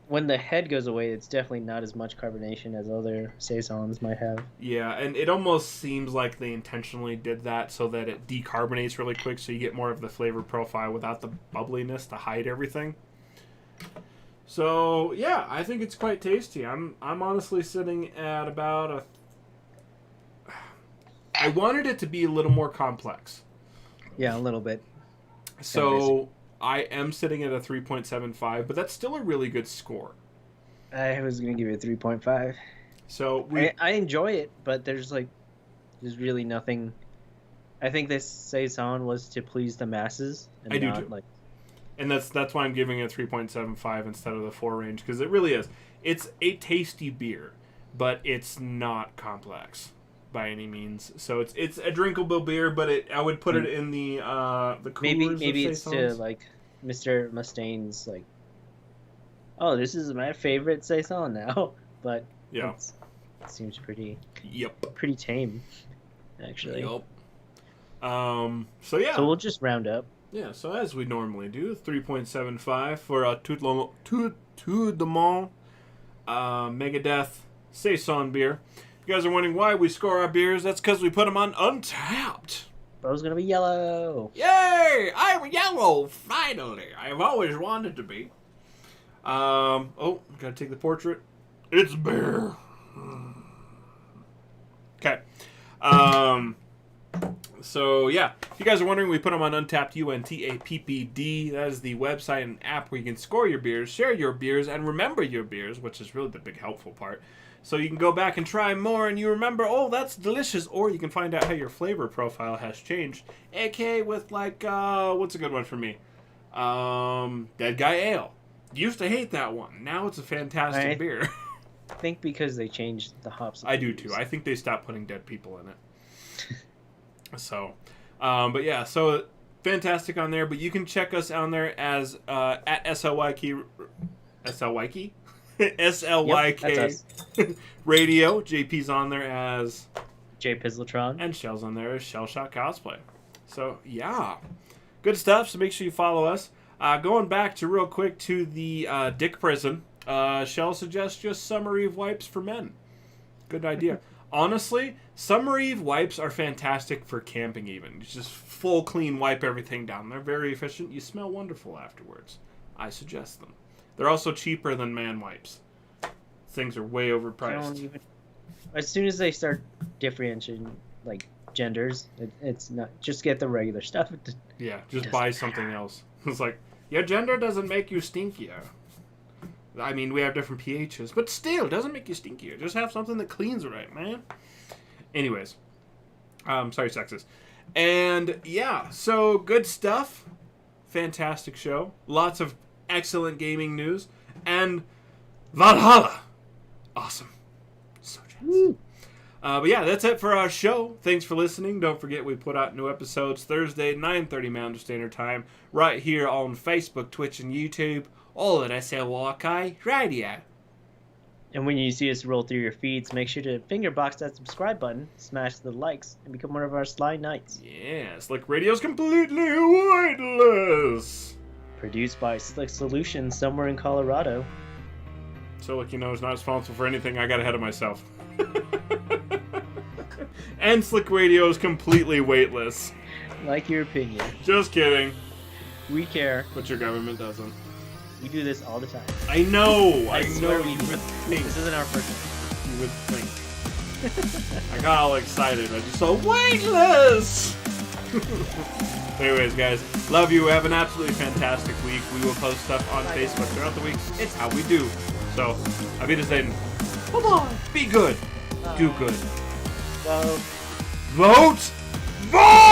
When the head goes away, it's definitely not as much carbonation as other saisons might have. Yeah, and it almost seems like they intentionally did that so that it decarbonates really quick, so you get more of the flavor profile without the bubbliness to hide everything. So yeah, I think it's quite tasty. I'm honestly sitting at about I wanted it to be a little more complex. Yeah, a little bit. So I am sitting at a 3.75, but that's still a really good score. I was going to give it a 3.5. So I enjoy it, but there's really nothing. I think this saison was to please the masses. And I do too. And that's why I'm giving it 3.75 instead of the 4 range, because it really is. It's a tasty beer, but it's not complex by any means. So it's a drinkable beer, but I would put it in the coolers. Maybe it's to Mr. Mustaine's oh, this is my favorite saison now. But yeah, it seems pretty tame, actually. Yep. So yeah. So we'll just round up. Yeah. So as we normally do, 3.75 for a Tout le Monde Megadeth saison beer. you guys are wondering why we score our beers, that's because we put them on Untapped. Bro's gonna be yellow. Yay! I'm yellow, finally. I've always wanted to be. Oh, gotta take the portrait. It's beer. Okay. So, yeah. If you guys are wondering, we put them on Untapped, UNTAPPD. That is the website and app where you can score your beers, share your beers, and remember your beers, which is really the big helpful part. So you can go back and try more, and you remember, oh, that's delicious. Or you can find out how your flavor profile has changed. A.K.A. with, like, what's a good one for me? Dead Guy Ale. Used to hate that one. Now it's a fantastic beer. I think because they changed the hops. I do, too. I think they stopped putting dead people in it. So, but yeah, so fantastic on there. But you can check us on there as at SLYK Radio. JP's on there as J Pizlatron, and Shell's on there as Shell Shot Cosplay. So yeah, good stuff. So make sure you follow us. Going back to real quick to the Dick Prison. Shell suggests just Summer Eve wipes for men. Good idea. Honestly, Summer Eve wipes are fantastic for camping even. You just full clean wipe everything down. They're very efficient. You smell wonderful afterwards. I suggest them. They're also cheaper than man wipes. Things are way overpriced. As soon as they start differentiating like genders, it's not just get the regular stuff. Yeah, just buy something else. It's like, your gender doesn't make you stinkier. I mean, we have different pHs, but still, doesn't make you stinkier. Just have something that cleans right, man. Anyways. Sorry, sexist. And, yeah, so good stuff. Fantastic show. Lots of excellent gaming news. And Valhalla. Awesome. So jealous. But yeah, that's it for our show. Thanks for listening. Don't forget we put out new episodes Thursday, 9:30 Mountain Standard Time, right here on Facebook, Twitch, and YouTube. All at SLYK Radio. And when you see us roll through your feeds, make sure to finger box that subscribe button, smash the likes, and become one of our Sly Knights. Yeah, Slick Radio's completely weightless. Produced by Slick Solutions somewhere in Colorado. So, like, you know, is not responsible for anything. I got ahead of myself. And Slick Radio is completely weightless. Like your opinion. Just kidding. We care. But your government doesn't. We do this all the time. I know. I swear know. we do. This isn't our first one. You would think. I got all excited. I just saw weightless. Anyways, guys, love you. Have an absolutely fantastic week. We will post stuff on Facebook throughout the week. It's how we do. So, I'll be just saying, bye-bye. Be good. Do good. Vote. Vote. Vote.